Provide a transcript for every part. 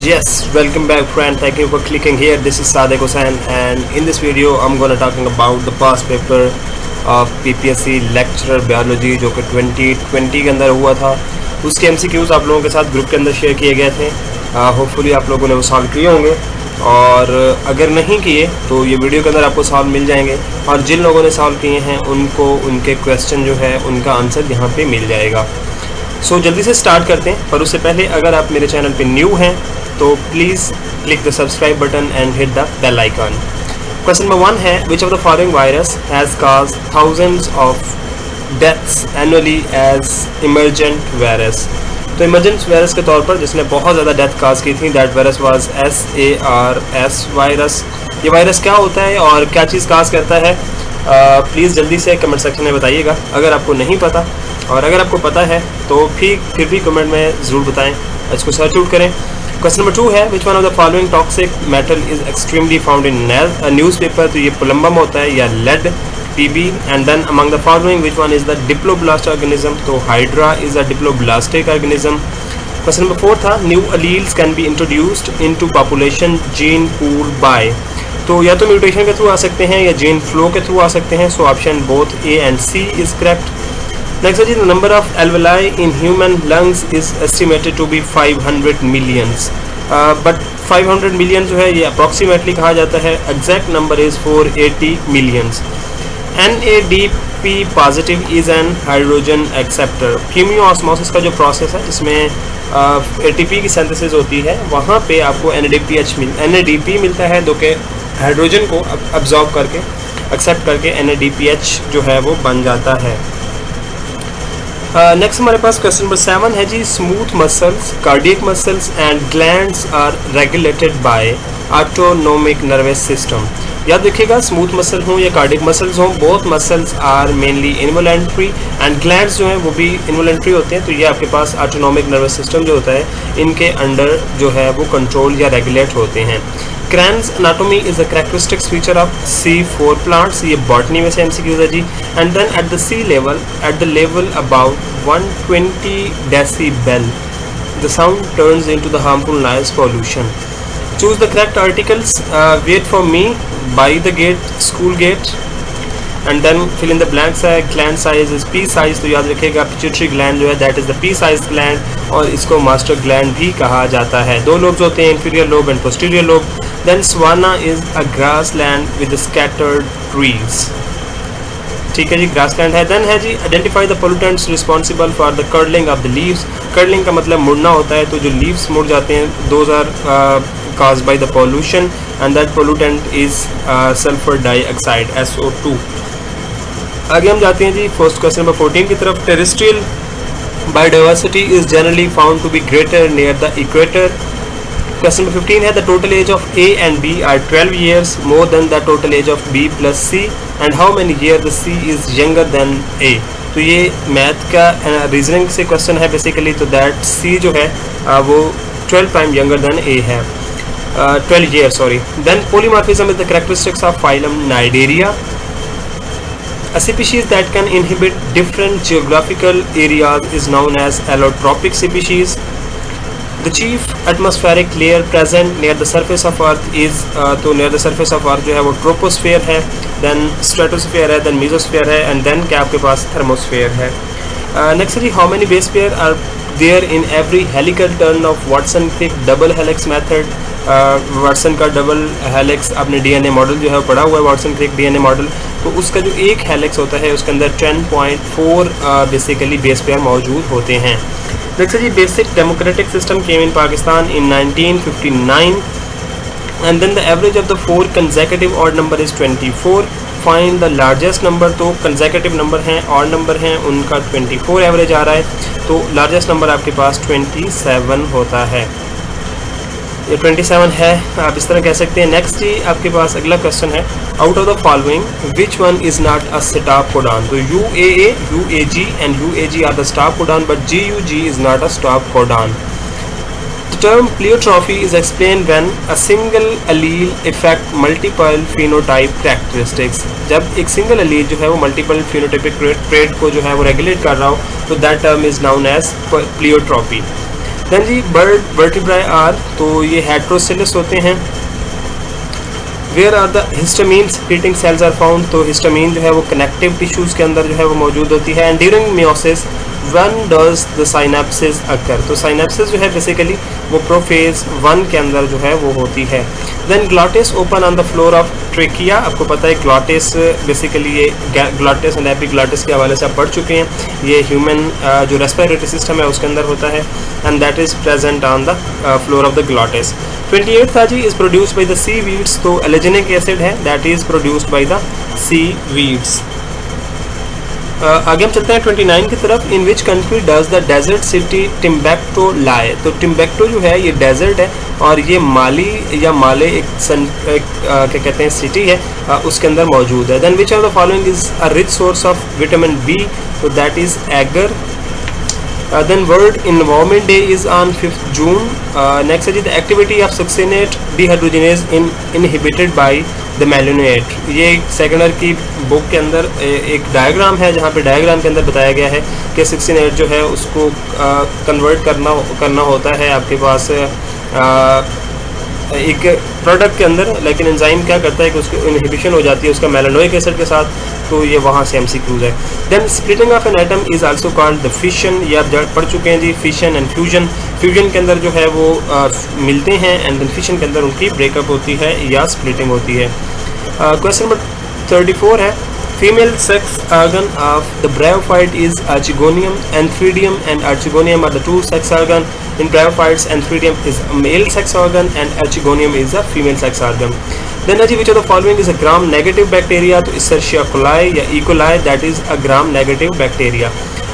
Yes, welcome back friend. Thank you for clicking here. This is Sadek Hussain and in this video I'm gonna talking about the past paper of PPSC lecturer biology जो कि 2020 के अंदर हुआ था। उसके MCQs आप लोगों के साथ ग्रुप के अंदर शेयर किए गए थे। होपफुली आप लोगों ने वो सॉल्व किए होंगे और अगर नहीं किए तो ये वीडियो के अंदर आपको सॉल्व मिल जाएंगे और जिन लोगों ने सॉल्व किए हैं उनको उनके क्वेश्चन जो है उनका आंसर यहाँ पे मिल जाएगा। सो जल्दी से स्टार्ट करते हैं, पर उससे पहले अगर आप मेरे चैनल पे न्यू हैं तो please click the subscribe button and hit the bell icon. Question number 1 है, which of the following virus has cause thousands of deaths annually as emergent virus. तो इमरजेंट वायरस के तौर पर जिसने बहुत ज़्यादा डेथ काज की थी, that virus was SARS virus. ये वायरस क्या होता है और क्या चीज़ काज करता है, प्लीज़ जल्दी से कमेंट सेक्शन में बताइएगा अगर आपको नहीं पता, और अगर आपको पता है तो फिर भी कमेंट में ज़रूर बताएं, इसको सर्च आउट करें। क्वेश्चन नंबर 2 है, which one of the following toxic metal is extremely found in newspaper. तो ये प्लम्बम होता है या lead, PB। And then among the following which one is the diploblast organism. तो hydra is a diploblastic organism. Question number 4 था, new alleles can be introduced into population gene pool by. तो या तो mutation के through आ सकते हैं या gene flow के थ्रू आ सकते हैं। So option both A and C is correct. Next is the number of alveoli in human lungs is estimated to be 500 millions. But 500 million जो है ये approximately कहा जाता है, exact number is 480 millions. NADP positive is an hydrogen acceptor. Chemiosmosis का जो process है जिसमें ATP की synthesis होती है, वहाँ पे आपको NADP मिलता है जो कि हाइड्रोजन को absorb करके accept करके NADPH जो है वो बन जाता है। नेक्स्ट हमारे पास क्वेश्चन नंबर 7 है जी, smooth muscles, cardiac muscles and glands are regulated by autonomic nervous system. याद रखिएगा, स्मूथ मसल हों या कार्डियक मसल्स हों, both muscles are mainly involuntary and glands जो हैं वो भी इनवॉलंटरी होते हैं। तो ये आपके पास ऑटोनोमिक नर्वस सिस्टम जो होता है इनके अंडर जो है वो कंट्रोल या रेगुलेट होते हैं। Cran's anatomy is a characteristic feature of C4 plants। ये बॉटनी में से MCQ है जी। And then at the sea level, at the level about 120 decibel, the sound turns into the harmful noise pollution. Choose the correct articles. Wait for me, by the gate, school gate, and then fill in the blanks है। gland size is P size। तो याद रखिएगा pituitary gland जो है that is the P size gland, और इसको master gland भी कहा जाता है। दो lobes होते हैं, inferior lobe and posterior lobe। Then savanna is a grassland with scattered trees। ठीक है जी, grassland है। Then है जी, identify the pollutants responsible for the curdling of the leaves। curdling का मतलब मुड़ना होता है, तो जो leaves मुड़ जाते हैं, those are caused by the pollution and that pollutant is sulfur dioxide, SO2। आगे हम जाते हैं जी फर्स्ट क्वेश्चन नंबर 14 की तरफ। Terrestrial biodiversity is generally found to be greater near the equator. Question number 15 है, the total age of A and B are 12 years more than the total age of B plus C and how many years the C is younger than A। तो ये math का reasoning से question है basically. तो that C जो है वो 12 time younger than A है, 12 years sorry. Then polymorphism is the characteristics of phylum Cnidaria. A species that can inhabit different geographical areas is known as allotropic species. The chief atmospheric layer present near the surface of Earth is तो near the surface of Earth जो है वो troposphere है, then stratosphere है, then mesosphere है, and then क्या आपके पास thermosphere है। Next है, how many base pair are there in every helical turn of Watson-Crick double helix method। Watson का डबल हेलिक्स आपने DNA मॉडल जो है पढ़ा हुआ है, वाटसन क्रिक DNA मॉडल। तो उसका जो एक हेलिक्स होता है उसके अंदर 10.4 बेसिकली बेस पेयर मौजूद होते हैं। नेक्स्ट जी, basic democratic system came in Pakistan in 1959 and then the average of the 4 consecutive odd number is 24। Find the largest number. तो कंसेक्यूटिव नंबर हैं, ऑड नंबर हैं, उनका 24 एवरेज आ रहा है, तो लार्जेस्ट नंबर आपके पास 27 होता है। ये 27 है, आप इस तरह कह सकते हैं। नेक्स्ट जी आपके पास अगला क्वेश्चन है, out of the following which one is not a stop codon. तो UAA, UAG and UAG are the stop codon but GUG is not a stop codon. The term pleiotropy is explain when a single allele effect multiple phenotype characteristics. जब एक single अलील जो है वो multiple phenotypic trait को जो है वो regulate कर रहा हो, तो that term is known as pleiotropy. Then जी बर्ड वर्टिब्राई आर, तो ये हेट्रोसिलस होते हैं। Where are the histamine secreting cells are found, तो हिस्टामीन जो है वो कनेक्टिव टिश्यूज़ के अंदर जो है वो मौजूद होती है। And during meiosis when does the synapsis occur, तो साइनेप्सिस जो है बेसिकली वो प्रोफेज 1 के अंदर जो है वो होती है। Then glottis open on the floor of trachea, आपको पता है ग्लॉटिस बेसिकली ये ग्लॉटिस एंड एपिग्लॉटिस के हवाले से आप पढ़ चुके हैं। ये ह्यूमन जो रेस्पिरेटरी सिस्टम है उसके अंदर होता है and that is present on the floor of the glottis. 28 था जी is produced by the seaweeds, तो एलेजेनिक एसिड है that is produced by the seaweeds. आगे हम चलते हैं 29 की तरफ। In which country does the desert city Timbuktu lie, तो टिम्बेक्टो जो है ये डेजर्ट है और ये माली या माले एक क्या कहते हैं सिटी है, उसके अंदर मौजूद है। Then which of the following is a rich source of vitamin B, तो that is agar. Then world environment day is on 5 June. Next है जी the activity of succinate dehydrogenase inhibited by the malonate, ये second year की book के अंदर एक diagram है जहाँ पे डायग्राम के अंदर बताया गया है कि 16 जो है उसको कन्वर्ट करना होता है आपके पास एक प्रोडक्ट के अंदर, लेकिन एंजाइम क्या करता है कि उसकी इनहिबिशन हो जाती है उसका मेलानोइक एसिड के साथ, तो ये वहाँ से MCQs है। Then splitting of an atom is also called the fission, ये आप पढ़ चुके हैं जी, फिशन एंड फ्यूजन। फ्यूजन के अंदर जो है वो मिलते हैं एंड देन फिशन के अंदर उनकी ब्रेकअप होती है या स्प्लिटिंग होती है। क्वेश्चन नंबर 34 है female sex organ of the bryophyte is archegonium, antheridium and archegonium are the two sex organ in bryophytes, antheridium is a male sex organ and archegonium is a female sex organ. Then जी which of the following is a gram negative bacteria, तो escherichia coli या E coli that is a gram negative bacteria.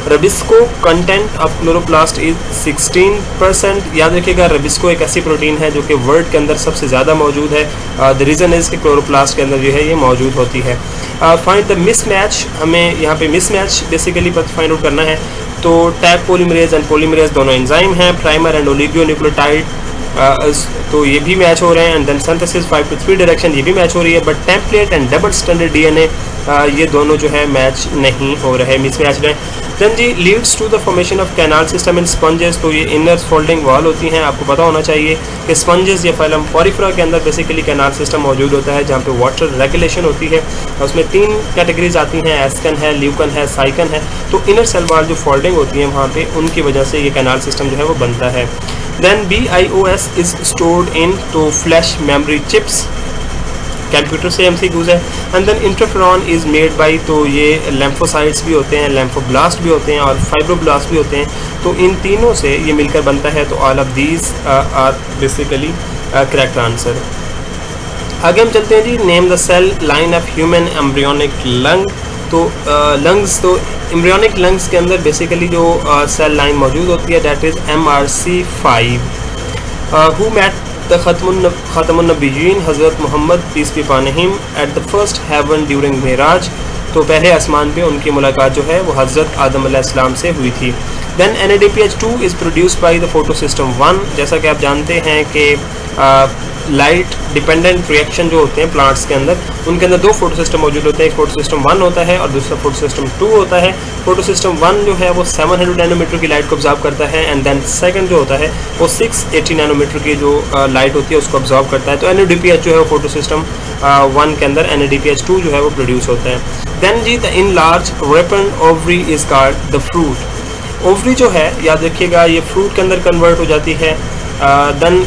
Rubisco content of chloroplast is 16%, याद रखिएगा Rubisco एक ऐसी protein है जो कि वर्ल्ड के अंदर सबसे ज़्यादा मौजूद है। द रीज़न इज़ कि क्लोरोप्लास्ट के अंदर जो है ये मौजूद होती है। फाइंड द मिसमैच, हमें यहाँ पे मिसमैच बेसिकली फाइंड आउट करना है, तो टैग पॉलीमरेज एंड पॉलीमरेज दोनों एंजाइम हैं, प्राइमर एंड ओलिगोन्यूक्लियोटाइड तो ये भी मैच हो रहे हैं and then synthesis 5 to 3 direction ये भी मैच हो रही है, but template and double standard DNA ये दोनों जो है मैच नहीं हो रहे, मिसमैच रहे। देन जी leads to the formation of canal system in sponges, तो ये इनर फोल्डिंग वॉल होती हैं, आपको पता होना चाहिए कि स्पंजेस या फाइलम पोरिफेरा के अंदर बेसिकली कैनाल सिस्टम मौजूद होता है जहाँ पे वाटर रेगुलेशन होती है। उसमें 3 कैटेगरीज आती हैं, एस्कन है, ल्यूकन है, साइकन है। तो इनर सेल वॉल जो फोल्डिंग होती है वहाँ पे उनकी वजह से ये कैनाल सिस्टम जो है वो बनता है। Then BIOS is stored in तो फ्लैश मेमोरी चिप्स, कंप्यूटर से MCQs है। And then interferon is made by, तो ये लेम्फोसाइट्स भी होते हैं, लेम्फोब्लास्ट भी होते हैं और फाइब्रोब्लास्ट भी होते हैं, तो इन तीनों से ये मिलकर बनता है। तो all of these are basically correct answer. आगे हम चलते हैं जी name the cell line of human embryonic lung, तो लंग्स तो एम्ब्रियोनिक लंग्स के अंदर बेसिकली जो सेल लाइन मौजूद होती है that is MRC5। Who met the ख़ातमुन नबीयीन हज़रत Muhammad peace be upon him at the first heaven during मेराज, तो पहले आसमान पे उनकी मुलाकात जो है वो हज़रत आदम अलैहिस्सलाम से हुई थी। Then NADPH2 is produced by the photo system 1, जैसा कि आप जानते हैं कि लाइट डिपेंडेंट रिएक्शन जो होते हैं प्लांट्स के अंदर उनके अंदर 2 फोटो सिस्टम मौजूद होते हैं, एक फोटो सिस्टम 1 होता है और दूसरा फोटो सिस्टम 2 होता है। फोटो सिस्टम 1 जो है वो 700 नैनोमीटर की लाइट को ऑब्जॉर्व करता है एंड देन सेकंड जो होता है वो 680 नैनोमीटर की जो लाइट होती है उसको ऑब्जॉर्व करता है। तो NADPH जो है वो फोटो सिस्टम 1 के अंदर, NADPH2 जो है वो प्रोड्यूस होता है। देन जी the enlarged ripen ovary is called the fruit, ovary जो है याद रखिएगा ये फ्रूट के अंदर कन्वर्ट हो जाती है। देन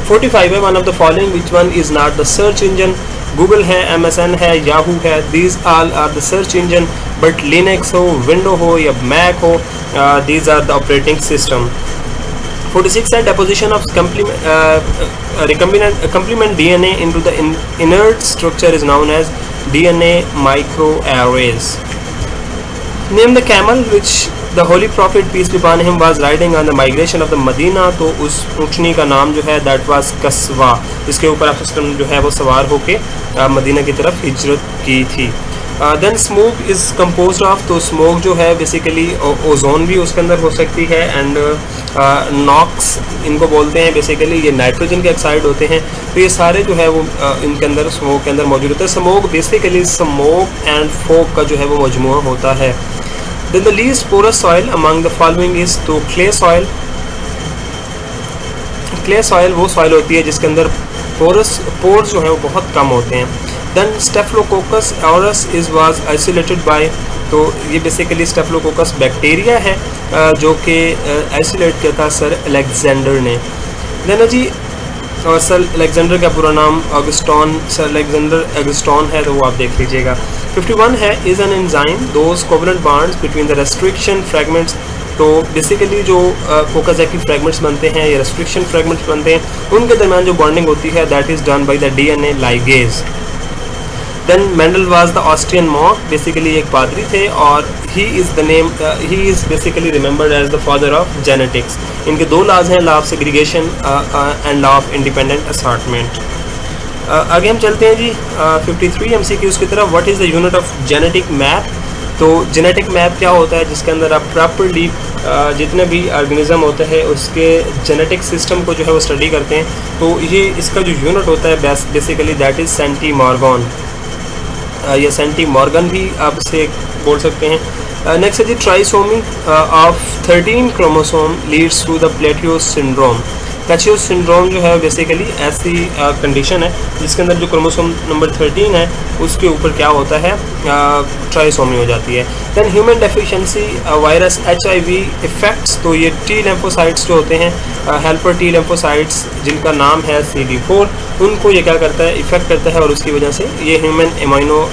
45 है one of the following which one is not the search engine, Google है, MSN है, याहू है, these all are the search engine, but Linux हो, विंडो हो या मैक हो, these are the operating system. 46 है deposition of complement DNA into the inert structure is known as DNA microarrays. Name the camel which the Holy Prophet peace be upon him was riding on the migration of the Medina, तो उस ऊँटनी का नाम जो है that was Kaswan, इसके ऊपर आप system जो है वो सवार होके मदीना की तरफ हिजरत की थी। Then smoke is composed of, तो स्मोक जो है बेसिकली ओजोन भी उसके अंदर हो सकती है एंड नॉक्स इनको बोलते हैं, बेसिकली ये नाइट्रोजन के ऑक्साइड होते हैं। तो ये सारे जो है वो इनके अंदर स्मोक के अंदर मौजूद होता है। Smoke basically smoke and fog का जो है वो मजमुआ होता है। Then the least porous soil among the following is तो clay soil, क्ले सॉइल वो सॉइल होती है जिसके अंदर पोर्स जो है वो बहुत कम होते हैं। Then staphylococcus aureus is was isolated by, तो ये बेसिकली स्टेफिलोकोकस बैक्टीरिया है जो कि आइसोलेट किया था सर अलेक्जेंडर ने। देन जी और सर अलेक्जेंडर का पूरा नाम ऑगस्टॉन, सर अलेक्जेंडर ऑगस्टॉन है, तो वो आप देख लीजिएगा। 51 है is an enzyme those covalent bonds between the restriction fragments, तो बेसिकली जो कोकाज़ाकी फ्रैगमेंट्स बनते हैं या रेस्ट्रिक्शन फ्रैगमेंट्स बनते हैं उनके दरमियान जो बॉन्डिंग होती है that is done by the DNA ligase. Then Mendel was the Austrian monk, basically एक पादरी थे और he is basically remembered as the father of genetics. इनके दो लॉज हैं, law of segregation and law of independent assortment. आगे हम चलते हैं जी 53 MCQs की तरफ। What is the unit of genetic map, तो जेनेटिक मैप क्या होता है जिसके अंदर आप प्रॉपरली जितने भी ऑर्गेनिज्म होते हैं उसके जेनेटिक सिस्टम को जो है वो स्टडी करते हैं, तो ये इसका जो यूनिट होता है बेसिकली दैट इज़ सेंटीमॉर्गन, या सेंटीमॉर्गन भी आप इसे बोल सकते हैं। नेक्स्ट है जी trisomy of 13 chromosome leads to the Patau syndrome. कैचियो सिंड्रोम जो है बेसिकली ऐसी कंडीशन है जिसके अंदर जो क्रोमोसोम नंबर 13 है उसके ऊपर क्या होता है, ट्राइसोमी हो जाती है। Then human deficiency virus HIV effects, तो ये T लिम्फोसाइट्स जो होते हैं हेल्पर T लिम्फोसाइट्स जिनका नाम है CD4, उनको ये क्या करता है, इफेक्ट करता है और उसकी वजह से ये ह्यूमन एमाइनो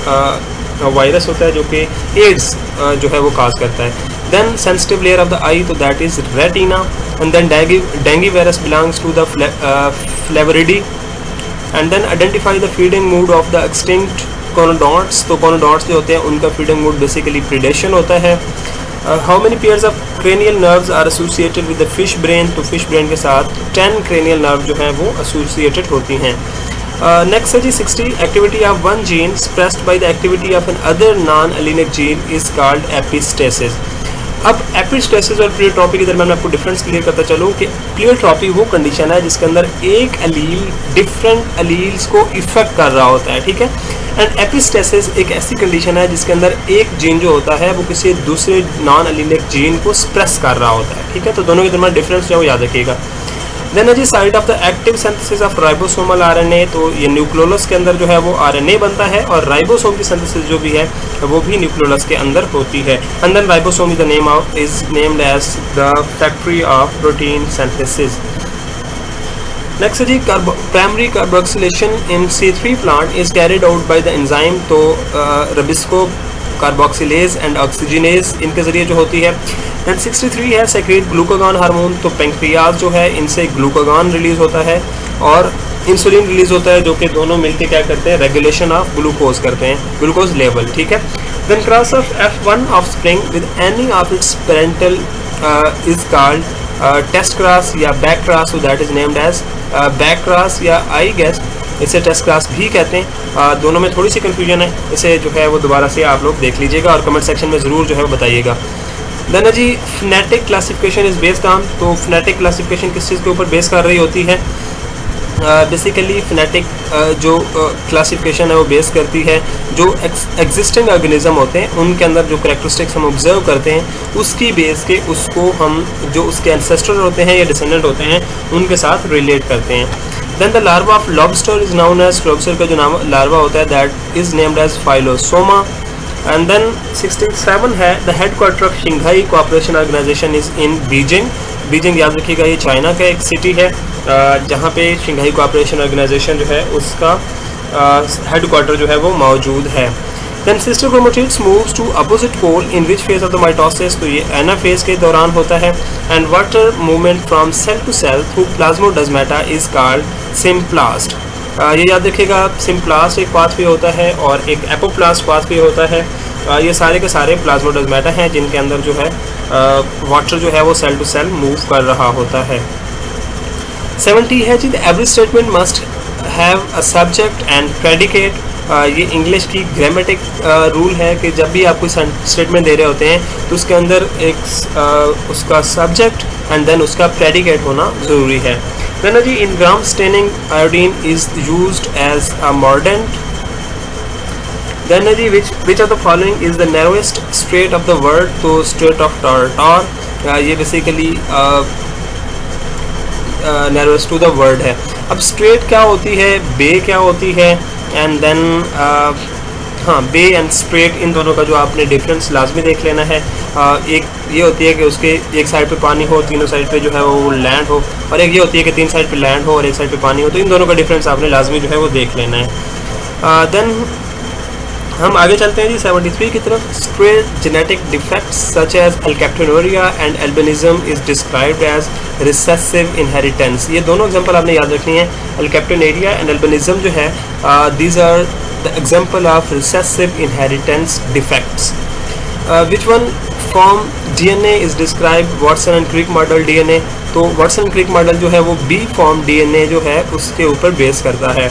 वायरस होता है जो कि एड्स जो है वो काज करता है। Then sensitive layer of the eye, तो that is retina. And then dengue virus belongs to the Flaviviridae. And then identify the feeding mood of the extinct conodonts, तो कोनोडॉन्ट्स जो होते हैं उनका फीडिंग मूड बेसिकली प्रीडेशन होता है। How many pairs of cranial nerves are associated with the fish brain, तो fish brain के साथ 10 क्रेनियल नर्व जो हैं वो एसोसिएटेड होती हैं। नेक्स्ट है जी 60 activity of one gene expressed by the activity of another non allelic gene is called epistasis. अब एपिस्टेसिस और प्लियोट्रॉपी के दरमियान मैं आपको डिफरेंस क्लियर करता चलूँ कि प्लियोट्रॉपी वो कंडीशन है जिसके अंदर एक एलील डिफरेंट एलील्स को इफेक्ट कर रहा होता है, ठीक है। एंड एपिस्टेसिस एक ऐसी कंडीशन है जिसके अंदर एक जीन जो होता है वो किसी दूसरे नॉन एलिनिक जीन को स्प्रेस कर रहा होता है, ठीक है। तो दोनों के दरमियान डिफरेंस जो है वो याद रखिएगा। देन है जी site of the active synthesis of ribosomal RNA, तो ये न्यूक्लियोलस के अंदर जो है वो RNA बनता है और राइबोसोम की सिंथेसिस जो भी है वो भी न्यूक्लियोलस के अंदर होती है। And then ribosome is named as the factory of protein synthesis. Next है जी primary carboxylation in C3 plant is carried out by the enzyme, तो रबिस्को कार्बोक्सिलेज एंड ऑक्सीजनेज इनके जरिए जो होती है। एंड 63 है सेक्रेट ग्लूकागॉन हार्मोन, तो पेंक्रियाज जो है इनसे ग्लूकागॉन रिलीज होता है और इंसुलिन रिलीज होता है जो कि दोनों मिलकर क्या करते हैं, रेगुलेशन ऑफ ग्लूकोज करते हैं, ग्लूकोज लेवल, ठीक है। Then cross of F1 offspring with any of its parental is called test cross या back cross, that is named as back cross या आई गेस इसे टेस्ट क्रॉस भी कहते हैं। दोनों में थोड़ी सी कन्फ्यूजन है, इसे जो है वो दोबारा से आप लोग देख लीजिएगा और कमेंट सेक्शन में ज़रूर जो है वो बताइएगा। देन जी phenetic classification is based on, तो फिनेटिक क्लासिफिकेशन किस चीज़ के ऊपर बेस कर रही होती है, बेसिकली फिनेटिक जो क्लासिफिकेशन है वो बेस करती है जो एग्जिस्टिंग ऑर्गेनिज्म होते हैं उनके अंदर जो करेक्टरिस्टिक्स हम ऑब्जर्व करते हैं उसकी बेस के उसको हम जो उसके एंसेस्टर होते हैं या डिसेंडेंट होते हैं उनके साथ रिलेट करते हैं। Then the larva of lobster is known as, lobster का जो नाम लार्वा होता है that is named as phyllosoma. And then 67 है the headquarter of Shanghai cooperation organisation is in Beijing. Beijing याद रखिएगा ये चाइना का एक सिटी है जहाँ पे शंघाई कोऑपरेशन ऑर्गेनाइजेशन जो है उसका हेडक्वार्टर जो है वो मौजूद है। Then sister chromatids moves to opposite pole in which phase of the mitosis, तो ये एनाफेज के दौरान होता है। And water movement from cell to cell through plasmodesmata is called symplast. ये याद रखिएगा सिम्प्लास्ट एक पाथवे होता है और एक एपोप्लास्ट पाथवे होता है। ये सारे के सारे प्लाज्मोडेस्माटा हैं जिनके अंदर जो है वाटर जो है वो सेल टू सेल मूव कर रहा होता है। 70 है जी the every statement must have a subject and predicate. ये इंग्लिश की ग्रामेटिक रूल है कि जब भी आप कोई स्टेटमेंट दे रहे होते हैं तो उसके अंदर एक उसका सब्जेक्ट एंड देन उसका प्रेडिकेट होना ज़रूरी है। देन जी in gram staining iodine is used as a mordant. Then जी which of the following is the narrowest strait of the world, तो स्ट्रेट ऑफ टॉरटॉर ये basically nervous to the word है। अब straight क्या होती है, बे क्या होती है, एंड देन हाँ, बे एंड स्ट्रेट इन दोनों का जो आपने डिफरेंस लाजमी देख लेना है। एक ये होती है कि उसके एक साइड पे पानी हो, तीनों साइड पे जो है वो लैंड हो, और एक ये होती है कि तीन साइड पे लैंड हो और एक साइड पे पानी हो, तो इन दोनों का डिफरेंस आपने लाजमी जो है वो देख लेना है। देन हम आगे चलते हैं जी 73 की तरफ। Straight genetic defects such as alkaptonuria and albinism is described as recessive inheritance. ये दोनों एग्जांपल आपने याद रखनी है। अल्केप्टोनूरिया एंड एल्बिनिज्म जो है these are the example of recessive inheritance defects. Which one form DNA is described Watson and Crick model DNA. तो Watson Crick model जो है वो बी फॉर्म डीएनए जो है उसके ऊपर बेस करता है।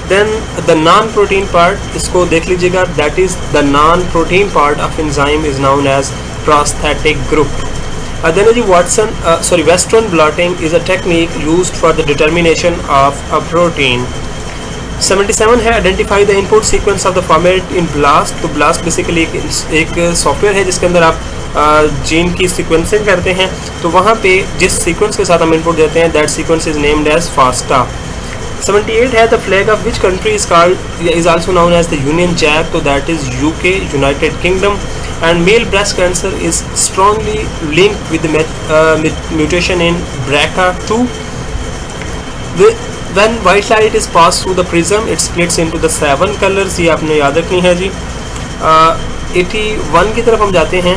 Then the non protein part, इसको देख लीजिएगा, that is the non protein part of enzyme is known as prosthetic group. Then जी Watson western blotting is a technique used for the determination of a protein. 77 है identify the input sequence of the format in blast. तो blast basically एक software है जिसके अंदर आप gene की sequencing करते हैं, तो वहाँ पे जिस सीक्वेंस के साथ हम इनपुट देते हैं that sequence is named as FASTA. 78 है the flag of which country is also known as the Union Jack. तो that is UK, United Kingdom. And male breast cancer is strongly linked with mutation in BRCA2। When white light is passed through the prism, it splits into the 7 colors। ये आपने याद रखनी है जी। 81 की तरफ हम जाते हैं।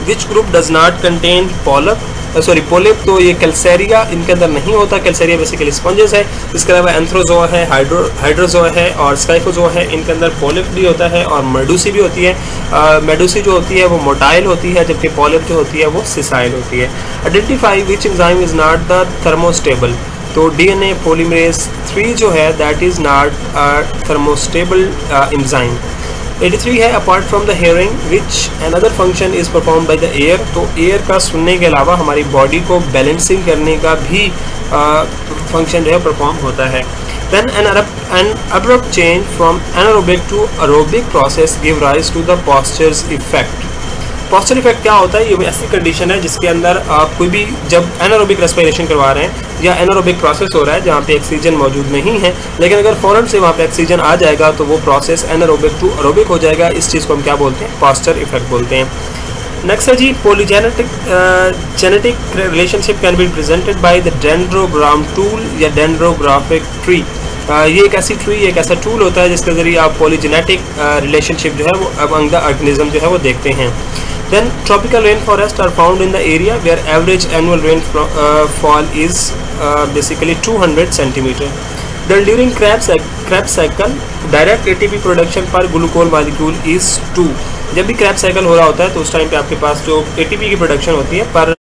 Which group does not contain polyp. तो ये कैल्सेरिया इनके अंदर नहीं होता। कैल्सेरिया बेसिकली स्पंजेस है। इसके अलावा एंथ्रोजोआ है, हाइड्रोजोआ है और स्काइफोजोआ है। इनके अंदर पोलिप भी होता है और मेडुसी भी होती है। मेडुसी जो होती है वो मोटाइल होती है, जबकि पोलिप जो होती है वो सिसाइल होती है। Identify which enzyme is not the thermostable. तो डीएनए पॉलीमरेज 3 जो है that is not thermostable enzyme. 83 है apart from the hearing which another function is perform by the air. तो एयर का सुनने के अलावा हमारी बॉडी को बैलेंसिंग करने का भी फंक्शन जो है परफॉर्म होता है। Then an abrupt change from anaerobic to aerobic process give rise to the Postures effect। Posture effect क्या होता है? ये ऐसी कंडीशन है जिसके अंदर आप कोई भी जब एनारोबिक रेस्पिरेशन करवा रहे हैं या एनारोबिक प्रोसेस हो रहा है जहाँ पे ऑक्सीजन मौजूद नहीं है, लेकिन अगर फ़ौरन से वहाँ पे ऑक्सीजन आ जाएगा तो वो प्रोसेस एनारोबिक टू एरोबिक हो जाएगा। इस चीज़ को हम क्या बोलते हैं? पॉस्चर इफेक्ट बोलते हैं। नेक्स्ट है जी polygenetic genetic relationship can be presented by the dendrogram tool या डेंड्रोग्राफिक ट्री। ये एक ऐसी ट्री, एक ऐसा टूल होता है जिसके ज़रिए आप पॉलीजेनेटिक रिलेशनशिप जो है वो अमंग द ऑर्गेनिज्म जो है वो देखते हैं। Then tropical rainforests are found in the area where average annual rainfall is basically 200 centimeter. Then during Krebs cycle, direct ATP production per glucose molecule is 2। जब भी Krebs cycle हो रहा होता है तो उस टाइम पे आपके पास जो ATP की प्रोडक्शन होती है पर